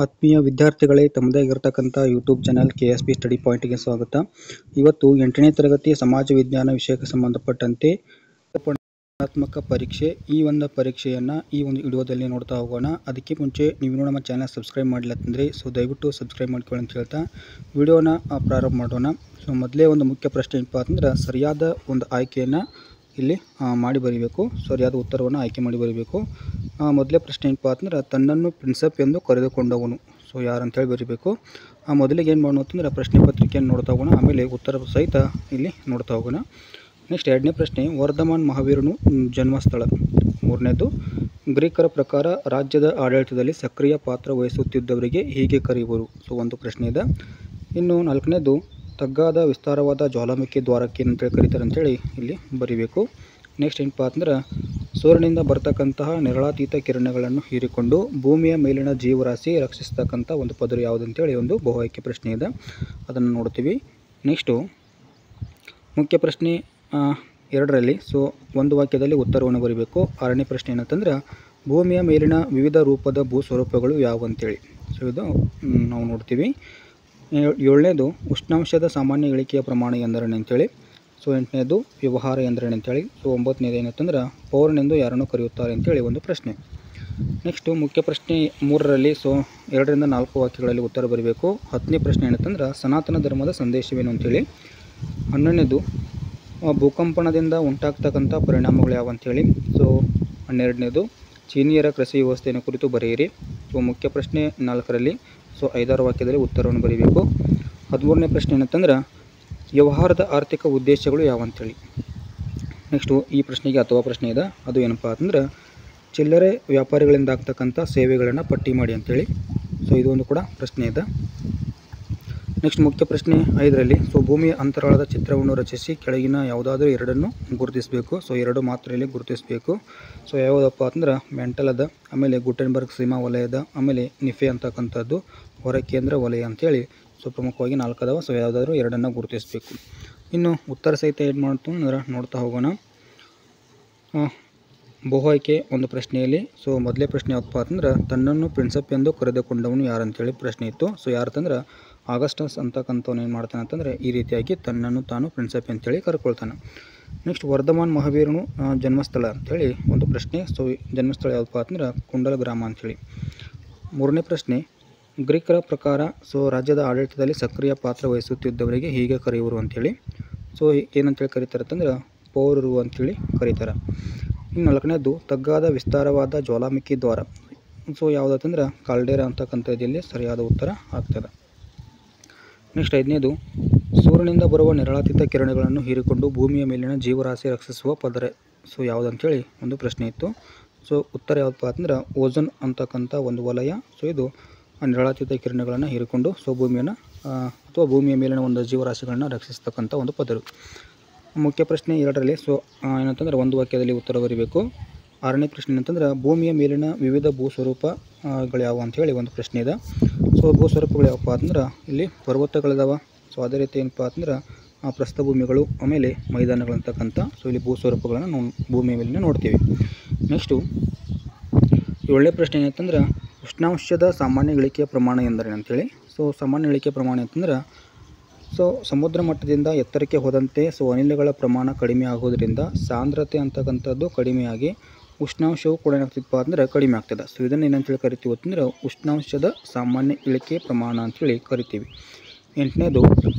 ಆತ್ಮೀಯ ವಿದ್ಯಾರ್ಥಿಗಳೇ, ತಮ್ಮದೇ ಆಗಿರತಕ್ಕಂಥ ಯೂಟ್ಯೂಬ್ ಚಾನಲ್ KSP ಸ್ಟಡಿ ಪಾಯಿಂಟ್ಗೆ ಸ್ವಾಗತ. ಇವತ್ತು 8ನೇ ತರಗತಿ ಸಮಾಜ ವಿಜ್ಞಾನ ವಿಷಯಕ್ಕೆ ಸಂಬಂಧಪಟ್ಟಂತೆ ಸ್ಪರ್ಧಾತ್ಮಕ ಪರೀಕ್ಷೆ ಈ ಒಂದು ಪರೀಕ್ಷೆಯನ್ನು ಈ ಒಂದು ವಿಡಿಯೋದಲ್ಲಿ ನೋಡ್ತಾ ಹೋಗೋಣ. ಅದಕ್ಕೆ ಮುಂಚೆ ನೀವು ನಮ್ಮ ಚಾನಲ್ ಸಬ್ಸ್ಕ್ರೈಬ್ ಮಾಡಿಲ್ಲ ಅಂತಂದರೆ ದಯವಿಟ್ಟು ಸಬ್ಸ್ಕ್ರೈಬ್ ಮಾಡ್ಕೊಳ್ಳಿ ಅಂತ ಹೇಳ್ತಾ ವಿಡಿಯೋನ ಪ್ರಾರಂಭ ಮಾಡೋಣ. ಮೊದಲೇ ಒಂದು ಮುಖ್ಯ ಪ್ರಶ್ನೆ ಏನಪ್ಪ ಅಂತಂದ್ರೆ, ಸರಿಯಾದ ಒಂದು ಆಯ್ಕೆಯನ್ನು ಇಲ್ಲಿ ಮಾಡಿ ಬರೀಬೇಕು. ಸರಿಯಾದ ಉತ್ತರವನ್ನು ಆಯ್ಕೆ ಮಾಡಿ ಬರೀಬೇಕು. ಮೊದಲೇ ಪ್ರಶ್ನೆ ಏನಪ್ಪ ಅಂತಂದ್ರೆ, ತನ್ನನ್ನು ಪ್ರಿನ್ಸಪ್ ಎಂದು ಕರೆದುಕೊಂಡವನು ಯಾರು ಅಂತೇಳಿ ಬರೀಬೇಕು. ಮೊದಲಿಗೆ ಏನು ಮಾಡೋಣ ಅಂತಂದ್ರೆ, ಪ್ರಶ್ನೆ ಪತ್ರಿಕೆಯನ್ನು ನೋಡ್ತಾ ಹೋಗೋಣ, ಆಮೇಲೆ ಉತ್ತರ ಸಹಿತ ಇಲ್ಲಿ ನೋಡ್ತಾ ಹೋಗೋಣ. ನೆಕ್ಸ್ಟ್ ಎರಡನೇ ಪ್ರಶ್ನೆ, ವರ್ಧಮಾನ್ ಮಹಾವೀರನು ಜನ್ಮಸ್ಥಳ. ಮೂರನೇದು, ಗ್ರೀಕರ ಪ್ರಕಾರ ರಾಜ್ಯದ ಆಡಳಿತದಲ್ಲಿ ಸಕ್ರಿಯ ಪಾತ್ರ ವಹಿಸುತ್ತಿದ್ದವರಿಗೆ ಹೀಗೆ ಕರೆಯುವರು. ಒಂದು ಪ್ರಶ್ನೆ ಇದೆ. ಇನ್ನು ನಾಲ್ಕನೇದು, ತಗ್ಗಾದ ವಿಸ್ತಾರವಾದ ಜ್ವಾಲಾಮುಖಿ ದ್ವಾರಕ್ಕೆ ಏನಂತೇಳಿ ಕರೀತಾರೆ ಅಂತೇಳಿ ಇಲ್ಲಿ ಬರೀಬೇಕು. ನೆಕ್ಸ್ಟ್ ಏನಪ್ಪ ಅಂತಂದ್ರೆ, ಸೂರ್ಯನಿಂದ ಬರ್ತಕ್ಕಂತಹ ನೇರಳಾತೀತ ಕಿರಣಗಳನ್ನು ಹೀರಿಕೊಂಡು ಭೂಮಿಯ ಮೇಲಿನ ಜೀವರಾಶಿ ರಕ್ಷಿಸ್ತಕ್ಕಂಥ ಒಂದು ಪದರು ಯಾವುದಂತೇಳಿ ಒಂದು ಬಹು ಆಯ್ಕೆ ಪ್ರಶ್ನೆ ಇದೆ, ಅದನ್ನು ನೋಡ್ತೀವಿ. ನೆಕ್ಸ್ಟು ಮುಖ್ಯ ಪ್ರಶ್ನೆ 2ರಲ್ಲಿ ಒಂದು ವಾಕ್ಯದಲ್ಲಿ ಉತ್ತರವನ್ನು ಬರೀಬೇಕು. 6ನೇ ಪ್ರಶ್ನೆ ಏನಂತಂದ್ರೆ, ಭೂಮಿಯ ಮೇಲಿನ ವಿವಿಧ ರೂಪದ ಭೂ ಸ್ವರೂಪಗಳು ಯಾವುವಂತೇಳಿ ಇದು ನಾವು ನೋಡ್ತೀವಿ. 7ನೇದು, ಉಷ್ಣಾಂಶದ ಸಾಮಾನ್ಯ ಇಳಿಕೆಯ ಪ್ರಮಾಣ ಎಂದರೇನು ಅಂತೇಳಿ. 8ನೇದು, ವ್ಯವಹಾರ ಎಂದರೇನು ಅಂತೇಳಿ. 9ನೇದು ಏನಂತಂದ್ರೆ, ಪೌರನೆಂದು ಯಾರನ್ನು ಕರೆಯುತ್ತಾರೆ ಅಂತೇಳಿ ಒಂದು ಪ್ರಶ್ನೆ. ನೆಕ್ಸ್ಟು ಮುಖ್ಯ ಪ್ರಶ್ನೆ 3ರಲ್ಲಿ 2ರಿಂದ 4 ವಾಕ್ಯಗಳಲ್ಲಿ ಉತ್ತರ ಬರೀಬೇಕು. 10ನೇ ಪ್ರಶ್ನೆ ಏನಂತಂದ್ರೆ, ಸನಾತನ ಧರ್ಮದ ಸಂದೇಶವೇನು ಅಂತೇಳಿ. 11ನೇದು, ಭೂಕಂಪನದಿಂದ ಉಂಟಾಗ್ತಕ್ಕಂಥ ಪರಿಣಾಮಗಳು ಯಾವಂತೇಳಿ. 12ನೇದು, ಚೀನಿಯರ ಕೃಷಿ ವ್ಯವಸ್ಥೆಯನ್ನು ಕುರಿತು ಬರೆಯಿರಿ. ಮುಖ್ಯ ಪ್ರಶ್ನೆ 4ರಲ್ಲಿ 5 ವಾಕ್ಯದಲ್ಲಿ ಉತ್ತರವನ್ನು ಬರೀಬೇಕು. 13ನೇ ಪ್ರಶ್ನೆ ಏನಂತಂದ್ರೆ, ವ್ಯವಹಾರದ ಆರ್ಥಿಕ ಉದ್ದೇಶಗಳು ಯಾವಂತೇಳಿ. ನೆಕ್ಸ್ಟು ಈ ಪ್ರಶ್ನೆಗೆ ಅಥವಾ ಪ್ರಶ್ನೆ ಇದೆ, ಅದು ಏನಪ್ಪ ಅಂತಂದ್ರೆ, ಚಿಲ್ಲರೆ ವ್ಯಾಪಾರಿಗಳಿಂದ ಆಗ್ತಕ್ಕಂಥ ಸೇವೆಗಳನ್ನು ಪಟ್ಟಿ ಮಾಡಿ ಅಂತೇಳಿ. ಇದೊಂದು ಕೂಡ ಪ್ರಶ್ನೆ ಇದೆ. ನೆಕ್ಸ್ಟ್ ಮುಖ್ಯ ಪ್ರಶ್ನೆ 5ರಲ್ಲಿ ಭೂಮಿಯ ಅಂತರಾಳದ ಚಿತ್ರವನ್ನು ರಚಿಸಿ ಕೆಳಗಿನ ಯಾವುದಾದ್ರೂ ಎರಡನ್ನು ಗುರುತಿಸಬೇಕು. 2 ಮಾತ್ರ ಇಲ್ಲಿ ಗುರುತಿಸಬೇಕು. ಯಾವುದಪ್ಪ ಅಂತಂದ್ರೆ, ಮೆಂಟಲ್ ಅದ, ಆಮೇಲೆ ಗುಟೆನ್ಬರ್ಗ್ ಸೀಮಾ ವಲಯದ, ಆಮೇಲೆ ನಿಫೆ ಅಂತಕ್ಕಂಥದ್ದು ಹೊರ ಕೇಂದ್ರ ವಲಯ ಅಂತೇಳಿ ಪ್ರಮುಖವಾಗಿ 4 ಅದಾವ. ಯಾವುದಾದ್ರೂ ಎರಡನ್ನು ಗುರುತಿಸಬೇಕು. ಇನ್ನು ಉತ್ತರ ಸಹಿತ ಏನು ಮಾಡ್ತು ಅಂದ್ರೆ ನೋಡ್ತಾ ಹೋಗೋಣ. ಬಹು ಆಯ್ಕೆ ಒಂದು ಪ್ರಶ್ನೆಯಲ್ಲಿ ಮೊದಲೇ ಪ್ರಶ್ನೆ ಯಾವಪ್ಪ ಅಂತಂದ್ರೆ, ತನ್ನನ್ನು ಪ್ರಿನ್ಸಪ್ ಎಂದು ಕರೆದುಕೊಂಡವನು ಯಾರಂತೇಳಿ ಪ್ರಶ್ನೆ ಇತ್ತು. ಯಾರಂತಂದ್ರೆ ಆಗಸ್ಟಸ್ ಅಂತಕ್ಕಂಥವ್ನು ಏನು ಮಾಡ್ತಾನೆ ಅಂತಂದರೆ, ಈ ರೀತಿಯಾಗಿ ತನ್ನನ್ನು ತಾನು ಪ್ರಿನ್ಸಪ್ ಅಂತೇಳಿ ಕರ್ಕೊಳ್ತಾನೆ. ನೆಕ್ಸ್ಟ್ ವರ್ಧಮಾನ್ ಮಹಾವೀರನು ಜನ್ಮಸ್ಥಳ ಅಂಥೇಳಿ ಒಂದು ಪ್ರಶ್ನೆ. ಜನ್ಮಸ್ಥಳ ಯಾವಪ್ಪ ಅಂತಂದ್ರೆ ಕುಂಡಲ ಗ್ರಾಮ ಅಂಥೇಳಿ. 3ನೇ ಪ್ರಶ್ನೆ, ಗ್ರೀಕರ ಪ್ರಕಾರ ರಾಜ್ಯದ ಆಡಳಿತದಲ್ಲಿ ಸಕ್ರಿಯ ಪಾತ್ರ ವಹಿಸುತ್ತಿದ್ದವರಿಗೆ ಹೀಗೆ ಕರೆಯುವರು ಅಂಥೇಳಿ. ಏನಂತೇಳಿ ಕರೀತಾರೆ ಅಂತಂದ್ರೆ, ಪೌರರು ಅಂಥೇಳಿ ಕರೀತಾರೆ. ಇನ್ನು 4ನೇದು, ತಗ್ಗಾದ ವಿಸ್ತಾರವಾದ ಜ್ವಾಲಾಮುಖಿ ದ್ವಾರ. ಯಾವುದಂತಂದ್ರೆ ಕಾಲ್ಡೇರಾ ಅಂತಕ್ಕಂಥದ್ದಲ್ಲಿ ಸರಿಯಾದ ಉತ್ತರ ಆಗ್ತದೆ. ನೆಕ್ಸ್ಟ್ 5ನೇದು, ಸೂರ್ಯನಿಂದ ಬರುವ ನೇರಳಾತೀತ ಕಿರಣಗಳನ್ನು ಹೀರಿಕೊಂಡು ಭೂಮಿಯ ಮೇಲಿನ ಜೀವರಾಶಿ ರಕ್ಷಿಸುವ ಪದರೆ ಯಾವುದಂತೇಳಿ ಒಂದು ಪ್ರಶ್ನೆ ಇತ್ತು. ಉತ್ತರ ಯಾವುದಪ್ಪ ಅಂತಂದ್ರೆ, ಓಝೋನ್ ಅಂತಕ್ಕಂಥ ಒಂದು ವಲಯ. ಇದು ನೇರಳಾತೀತ ಕಿರಣಗಳನ್ನು ಹೀರಿಕೊಂಡು ಭೂಮಿಯನ್ನು ಅಥವಾ ಭೂಮಿಯ ಮೇಲಿನ ಒಂದು ಜೀವರಾಶಿಗಳನ್ನು ರಕ್ಷಿಸ್ತಕ್ಕಂಥ ಒಂದು ಪದರು. ಮುಖ್ಯ ಪ್ರಶ್ನೆ 2ರಲ್ಲಿ ಏನಂತಂದ್ರೆ ಒಂದು ವಾಕ್ಯದಲ್ಲಿ ಉತ್ತರ ಬರೀಬೇಕು. 6ನೇ ಪ್ರಶ್ನೆ ಏನಂತಂದ್ರೆ, ಭೂಮಿಯ ಮೇಲಿನ ವಿವಿಧ ಭೂಸ್ವರೂಪಗಳು ಯಾವುವು ಅಂತೇಳಿ ಒಂದು ಪ್ರಶ್ನೆ ಇದೆ. ಭೂಸ್ವರೂಪಗಳು ಯಾವಪ್ಪ ಅಂತಂದ್ರೆ, ಇಲ್ಲಿ ಪರ್ವತಗಳಿದಾವ. ಅದೇ ರೀತಿ ಏನಪ್ಪ ಅಂತಂದ್ರೆ ಪ್ರಸ್ಥಭೂಮಿಗಳು, ಆಮೇಲೆ ಮೈದಾನಗಳಂತಕ್ಕಂಥ ಇಲ್ಲಿ ಭೂಸ್ವರೂಪಗಳನ್ನು ನಾವು ಭೂಮಿಯ ಮೇಲಿನ ನೋಡ್ತೀವಿ. ನೆಕ್ಸ್ಟು 7ನೇ ಪ್ರಶ್ನೆ ಏನಂತಂದ್ರೆ, ಉಷ್ಣಾಂಶದ ಸಾಮಾನ್ಯ ಇಳಿಕೆಯ ಪ್ರಮಾಣ ಎಂದರೇನು ಅಂತೇಳಿ. ಸಾಮಾನ್ಯ ಇಳಿಕೆಯ ಪ್ರಮಾಣ ಅಂತಂದ್ರೆ, ಸಮುದ್ರ ಮಟ್ಟದಿಂದ ಎತ್ತರಕ್ಕೆ ಹೋದಂತೆ ಅನಿಲಗಳ ಪ್ರಮಾಣ ಕಡಿಮೆ ಆಗೋದ್ರಿಂದ ಸಾಂದ್ರತೆ ಅಂತಕ್ಕಂಥದ್ದು ಕಡಿಮೆಯಾಗಿ ಉಷ್ಣಾಂಶವು ಕೂಡ ಏನಾಗ್ತಿಪ್ಪ ಅಂದರೆ ಕಡಿಮೆ ಆಗ್ತದೆ. ಇದನ್ನು ಏನಂತೇಳಿ ಕರಿತೀವಿ ಅಂತಂದ್ರೆ, ಉಷ್ಣಾಂಶದ ಸಾಮಾನ್ಯ ಇಳಿಕೆ ಪ್ರಮಾಣ ಅಂತೇಳಿ ಕರಿತೀವಿ. 8ನೇದು,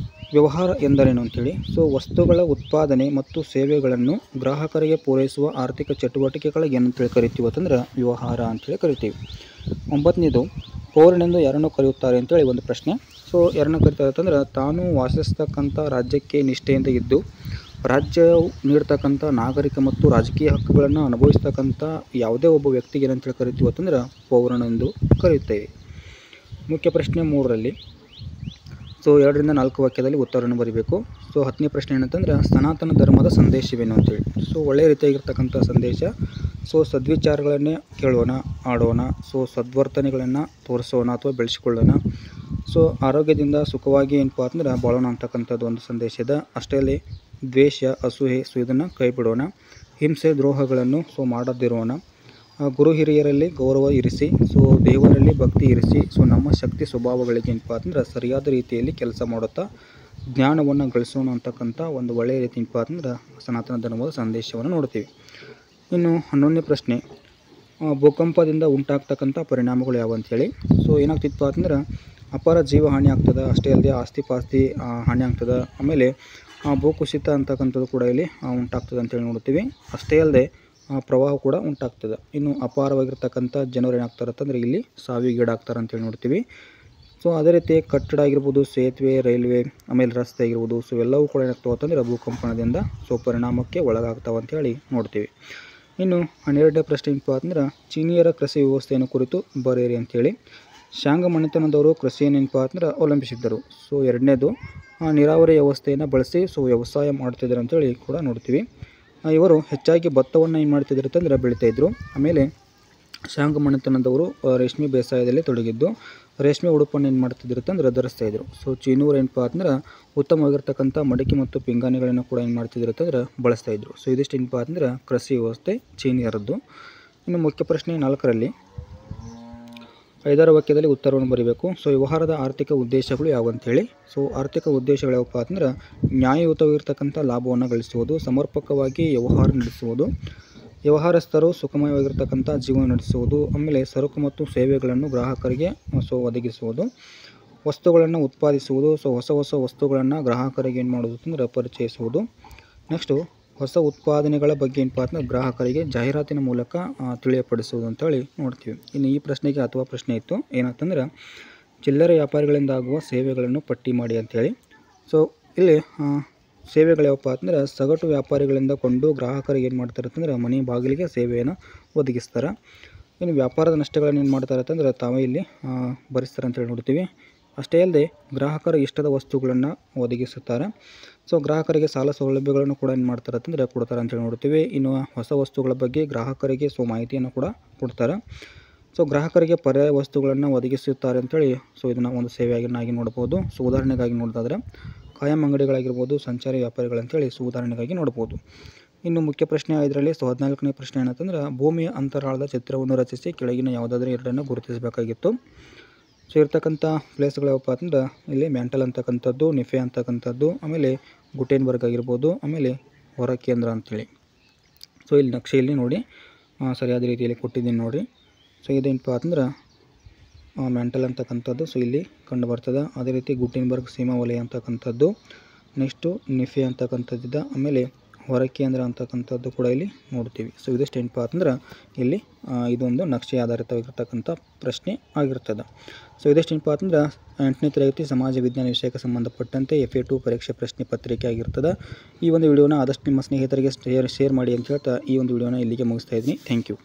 ವ್ಯವಹಾರ ಎಂದರೇನು ಅಂತೇಳಿ. ವಸ್ತುಗಳ ಉತ್ಪಾದನೆ ಮತ್ತು ಸೇವೆಗಳನ್ನು ಗ್ರಾಹಕರಿಗೆ ಪೂರೈಸುವ ಆರ್ಥಿಕ ಚಟುವಟಿಕೆಗಳಿಗೆ ಏನಂತೇಳಿ ಕರಿತೀವಿ ಅಂತಂದ್ರೆ ವ್ಯವಹಾರ ಅಂತೇಳಿ ಕರಿತೀವಿ. 9ನೇದು, ಪೌರನೆಂದು ಯಾರನ್ನು ಕರೆಯುತ್ತಾರೆ ಅಂತೇಳಿ ಒಂದು ಪ್ರಶ್ನೆ. ಯಾರನ್ನು ಕರೀತಾರೆ ಅಂತಂದ್ರೆ, ತಾನು ವಾಸಿಸ್ತಕ್ಕಂಥ ರಾಜ್ಯಕ್ಕೆ ನಿಷ್ಠೆಯಿಂದ ಇದ್ದು ರಾಜ್ಯವು ನೀಡ್ತಕ್ಕಂಥ ನಾಗರಿಕ ಮತ್ತು ರಾಜಕೀಯ ಹಕ್ಕುಗಳನ್ನು ಅನುಭವಿಸ್ತಕ್ಕಂಥ ಯಾವುದೇ ಒಬ್ಬ ವ್ಯಕ್ತಿಗೆ ಏನಂತೇಳಿ ಕರಿತೀವಿ ಅಂತಂದ್ರೆ ಪೌರನೆಂದು ಕರೆಯುತ್ತೇವೆ. ಮುಖ್ಯ ಪ್ರಶ್ನೆ 3ರಲ್ಲಿ 2ರಿಂದ 4 ವಾಕ್ಯದಲ್ಲಿ ಉತ್ತರವನ್ನು ಬರೀಬೇಕು. 10ನೇ ಪ್ರಶ್ನೆ ಏನಂತಂದ್ರೆ, ಸನಾತನ ಧರ್ಮದ ಸಂದೇಶವೇನು ಅಂತೇಳಿ. ಒಳ್ಳೆಯ ರೀತಿಯಾಗಿರ್ತಕ್ಕಂಥ ಸಂದೇಶ. ಸದ್ವಿಚಾರಗಳನ್ನೇ ಕೇಳೋಣ, ಆಡೋಣ, ಸದ್ವರ್ತನೆಗಳನ್ನು ತೋರಿಸೋಣ ಅಥವಾ ಬೆಳೆಸಿಕೊಳ್ಳೋಣ. ಆರೋಗ್ಯದಿಂದ ಸುಖವಾಗಿ ಏನಪ್ಪ ಅಂತಂದ್ರೆ ಬಾಳೋಣ ಅಂತಕ್ಕಂಥದ್ದು ಒಂದು ಸಂದೇಶ ಇದೆ. ಅಷ್ಟೇ ಅಲ್ಲೇ ದ್ವೇಷ, ಅಸೂಯೆ ಇದನ್ನು ಕೈ ಬಿಡೋಣ. ಹಿಂಸೆ ದ್ರೋಹಗಳನ್ನು ಮಾಡದಿರೋಣ. ಗುರು ಹಿರಿಯರಲ್ಲಿ ಗೌರವ ಇರಿಸಿ, ಸೊ ದೇವರಲ್ಲಿ ಭಕ್ತಿ ಇರಿಸಿ, ಸೊ ನಮ್ಮ ಶಕ್ತಿ ಸ್ವಭಾವಗಳಿಗೆ ಏನಪ್ಪ ಅಂತಂದ್ರೆ ಸರಿಯಾದ ರೀತಿಯಲ್ಲಿ ಕೆಲಸ ಮಾಡುತ್ತಾ ಜ್ಞಾನವನ್ನು ಗಳಿಸೋಣ ಅಂತಕ್ಕಂಥ ಒಂದು ಒಳ್ಳೆಯ ರೀತಿ ಏನಪ್ಪ ಅಂತಂದ್ರೆ ಸನಾತನ ಧರ್ಮದ ಸಂದೇಶವನ್ನು ನೋಡ್ತೀವಿ. ಇನ್ನು 11ನೇ ಪ್ರಶ್ನೆ, ಭೂಕಂಪದಿಂದ ಉಂಟಾಗ್ತಕ್ಕಂಥ ಪರಿಣಾಮಗಳು ಯಾವ ಅಂಥೇಳಿ. ಸೊ ಏನಾಗ್ತಿತ್ತು ಅಂತಂದ್ರೆ ಅಪಾರ ಜೀವ ಹಾನಿ ಆಗ್ತದೆ, ಅಷ್ಟೇ ಅಲ್ಲದೆ ಆಸ್ತಿ ಪಾಸ್ತಿ ಹಾನಿ ಆಗ್ತದೆ, ಆಮೇಲೆ ಭೂಕುಸಿತ ಅಂತಕ್ಕಂಥದ್ದು ಕೂಡ ಇಲ್ಲಿ ಉಂಟಾಗ್ತದೆ ಅಂತೇಳಿ ನೋಡ್ತೀವಿ. ಅಷ್ಟೇ ಅಲ್ಲದೆ ಪ್ರವಾಹ ಕೂಡ ಉಂಟಾಗ್ತದೆ. ಇನ್ನು ಅಪಾರವಾಗಿರ್ತಕ್ಕಂಥ ಜನರು ಏನಾಗ್ತಾರೆ ಅಂತಂದರೆ ಇಲ್ಲಿ ಸಾವಿಗೀಡಾಗ್ತಾರೆ ಅಂತೇಳಿ ನೋಡ್ತೀವಿ. ಸೊ ಅದೇ ರೀತಿ ಕಟ್ಟಡ ಆಗಿರ್ಬೋದು, ಸೇತುವೆ, ರೈಲ್ವೆ, ಆಮೇಲೆ ರಸ್ತೆ ಆಗಿರ್ಬೋದು, ಸೊ ಎಲ್ಲವೂ ಕೂಡ ಏನಾಗ್ತಾವೆ ಅಂತಂದರೆ ಭೂಕಂಪನದಿಂದ ಸೊ ಪರಿಣಾಮಕ್ಕೆ ಒಳಗಾಗ್ತಾವೆ ಅಂತೇಳಿ ನೋಡ್ತೀವಿ. ಇನ್ನು 12ನೇ ಪ್ರಶ್ನೆ ಏನಪ್ಪ ಅಂತಂದ್ರೆ ಚೀನಿಯರ ಕೃಷಿ ವ್ಯವಸ್ಥೆಯನ್ನು ಕುರಿತು ಬರೆಯಿರಿ ಅಂಥೇಳಿ. ಶಾಂಗ ಮನೆತನದವರು ಕೃಷಿಯನ್ನು ಏನಪ್ಪ ಅಂತಂದ್ರೆ ಅವಲಂಬಿಸಿದ್ದರು. ಸೊ 2ನೇದು ನೀರಾವರಿ ವ್ಯವಸ್ಥೆಯನ್ನು ಬಳಸಿ ಸೊ ವ್ಯವಸಾಯ ಮಾಡ್ತಿದ್ರು ಅಂತೇಳಿ ಕೂಡ ನೋಡ್ತೀವಿ. ಇವರು ಹೆಚ್ಚಾಗಿ ಭತ್ತವನ್ನು ಏನು ಮಾಡ್ತಿದ್ರು ಅಂತಂದರೆ ಬೆಳಿತಾಯಿದ್ರು. ಆಮೇಲೆ ಶಾಂಗ ಮನೆತನದವರು ರೇಷ್ಮೆ ಬೇಸಾಯದಲ್ಲಿ ತೊಡಗಿದ್ದು ರೇಷ್ಮೆ ಉಡುಪನ್ನು ಏನು ಮಾಡ್ತಿದ್ರು ಅಂತಂದ್ರೆ ಧರಿಸ್ತಾಯಿದ್ರು. ಸೊ ಚೀನೂರು ಏನಪ್ಪ ಅಂತಂದ್ರೆ ಉತ್ತಮವಾಗಿರ್ತಕ್ಕಂಥ ಮಡಿಕೆ ಮತ್ತು ಪಿಂಗಾಣಿಗಳನ್ನು ಕೂಡ ಏನು ಮಾಡ್ತಿದ್ರು ಅಂತಂದ್ರೆ ಬಳಸ್ತಾಯಿದ್ರು. ಸೊ ಇದಿಷ್ಟು ಏನಪ್ಪ ಅಂತಂದ್ರೆ ಕೃಷಿ ವ್ಯವಸ್ಥೆ ಚೀನಿಯರದ್ದು. ಇನ್ನು ಮುಖ್ಯ ಪ್ರಶ್ನೆ 4ರಲ್ಲಿ 5ರ ವಾಕ್ಯದಲ್ಲಿ ಉತ್ತರವನ್ನು ಬರೀಬೇಕು. ಸೊ ವ್ಯವಹಾರದ ಆರ್ಥಿಕ ಉದ್ದೇಶಗಳು ಯಾವಂತೇಳಿ. ಸೊ ಆರ್ಥಿಕ ಉದ್ದೇಶಗಳು ಯಾವಪ್ಪ ಅಂತಂದ್ರೆ ನ್ಯಾಯಯುತವಾಗಿರ್ತಕ್ಕಂಥ ಲಾಭವನ್ನು ಗಳಿಸುವುದು, ಸಮರ್ಪಕವಾಗಿ ವ್ಯವಹಾರ ನಡೆಸುವುದು, ವ್ಯವಹಾರಸ್ಥರು ಸುಖಮಯವಾಗಿರ್ತಕ್ಕಂಥ ಜೀವನ ನಡೆಸುವುದು, ಆಮೇಲೆ ಸರಕು ಮತ್ತು ಸೇವೆಗಳನ್ನು ಗ್ರಾಹಕರಿಗೆ ಸೊ ಒದಗಿಸುವುದು, ವಸ್ತುಗಳನ್ನು ಉತ್ಪಾದಿಸುವುದು, ಸೊ ಹೊಸ ವಸ್ತುಗಳನ್ನು ಗ್ರಾಹಕರಿಗೆ ಏನು ಮಾಡೋದು ಅಂತಂದರೆ ಪರಿಚಯಿಸುವುದು. ನೆಕ್ಸ್ಟು ಹೊಸ ಉತ್ಪಾದನೆಗಳ ಬಗ್ಗೆ ಏನಪ್ಪ ಅಂತಂದ್ರೆ ಗ್ರಾಹಕರಿಗೆ ಜಾಹೀರಾತಿನ ಮೂಲಕ ತಿಳಿಯಪಡಿಸುವುದು ಅಂತೇಳಿ ನೋಡ್ತೀವಿ. ಇನ್ನು ಈ ಪ್ರಶ್ನೆಗೆ ಅಥವಾ ಪ್ರಶ್ನೆ ಇತ್ತು ಏನಂತಂದ್ರೆ ಚಿಲ್ಲರೆ ವ್ಯಾಪಾರಿಗಳಿಂದ ಆಗುವ ಸೇವೆಗಳನ್ನು ಪಟ್ಟಿ ಮಾಡಿ ಅಂಥೇಳಿ. ಸೊ ಇಲ್ಲಿ ಸೇವೆಗಳು ಯಾವಪ್ಪ ಅಂತಂದ್ರೆ ಸಗಟು ವ್ಯಾಪಾರಿಗಳಿಂದ ಕೊಂಡು ಗ್ರಾಹಕರಿಗೆ ಏನು ಮಾಡ್ತಾರೆ ಅಂತಂದ್ರೆ ಮನೆ ಬಾಗಿಲಿಗೆ ಸೇವೆಯನ್ನು ಒದಗಿಸ್ತಾರೆ. ಇನ್ನು ವ್ಯಾಪಾರದ ನಷ್ಟಗಳನ್ನು ಏನು ಮಾಡ್ತಾರೆ ಅಂತಂದ್ರೆ ತಾವೇ ಇಲ್ಲಿ ಭರಿಸ್ತಾರೆ ಅಂತೇಳಿ ನೋಡ್ತೀವಿ. ಅಷ್ಟೇ ಅಲ್ಲದೆ ಗ್ರಾಹಕರ ಇಷ್ಟದ ವಸ್ತುಗಳನ್ನು ಒದಗಿಸುತ್ತಾರೆ. ಸೊ ಗ್ರಾಹಕರಿಗೆ ಸಾಲ ಸೌಲಭ್ಯಗಳನ್ನು ಕೂಡ ಏನು ಮಾಡ್ತಾರೆ ಅಂತಂದರೆ ಕೊಡ್ತಾರೆ ಅಂತೇಳಿ ನೋಡ್ತೀವಿ. ಇನ್ನು ಹೊಸ ವಸ್ತುಗಳ ಬಗ್ಗೆ ಗ್ರಾಹಕರಿಗೆ ಸೊ ಮಾಹಿತಿಯನ್ನು ಕೂಡ ಕೊಡ್ತಾರೆ. ಸೊ ಗ್ರಾಹಕರಿಗೆ ಪರ್ಯಾಯ ವಸ್ತುಗಳನ್ನು ಒದಗಿಸುತ್ತಾರೆ ಅಂತೇಳಿ ಸೊ ಇದನ್ನು ಒಂದು ಸೇವೆಯಾಗಿ ನೋಡ್ಬೋದು. ಸೊ ಉದಾಹರಣೆಗಾಗಿ ನೋಡೋದಾದರೆ ಕಾಯಂ ಅಂಗಡಿಗಳಾಗಿರ್ಬೋದು, ಸಂಚಾರಿ ವ್ಯಾಪಾರಿಗಳಂತೇಳಿ ಸೊ ಉದಾಹರಣೆಗಾಗಿ ನೋಡ್ಬೋದು. ಇನ್ನು ಮುಖ್ಯ ಪ್ರಶ್ನೆ 5ರಲ್ಲಿ 14ನೇ ಪ್ರಶ್ನೆ ಏನಂತಂದ್ರೆ ಭೂಮಿಯ ಅಂತರಾಳದ ಚಿತ್ರವನ್ನು ರಚಿಸಿ ಕೆಳಗಿನ ಯಾವುದಾದ್ರೂ 2 ಗುರುತಿಸಬೇಕಾಗಿತ್ತು. ಸೊ ಇರ್ತಕ್ಕಂಥ ಪ್ಲೇಸ್ಗಳು ಯಾವಪ್ಪ ಅಂತಂದ್ರೆ ಇಲ್ಲಿ ಮ್ಯಾಂಟಲ್ ಅಂತಕ್ಕಂಥದ್ದು, ನಿಫೆ ಅಂತಕ್ಕಂಥದ್ದು, ಆಮೇಲೆ ಗುಟೆನ್ಬರ್ಗ್ ಆಗಿರ್ಬೋದು, ಆಮೇಲೆ ಹೊರ ಕೇಂದ್ರ ಅಂಥೇಳಿ. ಸೊ ಇಲ್ಲಿ ನಕ್ಷೆಯಲ್ಲಿ ನೋಡಿ ಸರಿಯಾದ ರೀತಿಯಲ್ಲಿ ಕೊಟ್ಟಿದ್ದೀನಿ ನೋಡಿ. ಸೊ ಇದೇನಪ್ಪ ಅಂತಂದ್ರೆ ಮ್ಯಾಂಟಲ್ ಅಂತಕ್ಕಂಥದ್ದು ಸೊ ಇಲ್ಲಿ ಕಂಡು ಬರ್ತದೆ. ಅದೇ ರೀತಿ ಗುಟೆನ್ಬರ್ಗ್ ಸೀಮಾ ವಲಯ ಅಂತಕ್ಕಂಥದ್ದು, ನೆಕ್ಸ್ಟು ನಿಫೆ ಅಂತಕ್ಕಂಥದ್ದಿದೆ, ಆಮೇಲೆ ಹೊರ ಕೇಂದ್ರ ಅಂತಕ್ಕಂಥದ್ದು ಕೂಡ ಇಲ್ಲಿ ನೋಡ್ತೀವಿ. ಸೊ ಇದಿಷ್ಟು ಏನಪ್ಪ ಅಂತಂದ್ರೆ ಇಲ್ಲಿ ಇದೊಂದು ನಕ್ಷೆ ಆಧಾರಿತವಾಗಿರ್ತಕ್ಕಂಥ ಪ್ರಶ್ನೆ ಆಗಿರ್ತದೆ. ಸೊ ಇದಿಷ್ಟು ಏನಪ್ಪ ಅಂತಂದ್ರೆ 8ನೇ ತರಗತಿ ಸಮಾಜ ವಿಜ್ಞಾನ ವಿಷಯಕ್ಕೆ ಸಂಬಂಧಪಟ್ಟಂತೆ FA2 ಪರೀಕ್ಷೆ ಪ್ರಶ್ನೆ ಪತ್ರಿಕೆ ಆಗಿರ್ತದೆ. ಈ ಒಂದು ವಿಡಿಯೋನ ಆದಷ್ಟು ನಿಮ್ಮ ಸ್ನೇಹಿತರಿಗೆ ಶೇರ್ ಮಾಡಿ ಅಂತ ಹೇಳ್ತಾ ಈ ಒಂದು ವಿಡಿಯೋನ ಇಲ್ಲಿಗೆ ಮುಗಿಸ್ತಾ ಇದ್ದೀನಿ. Thank you.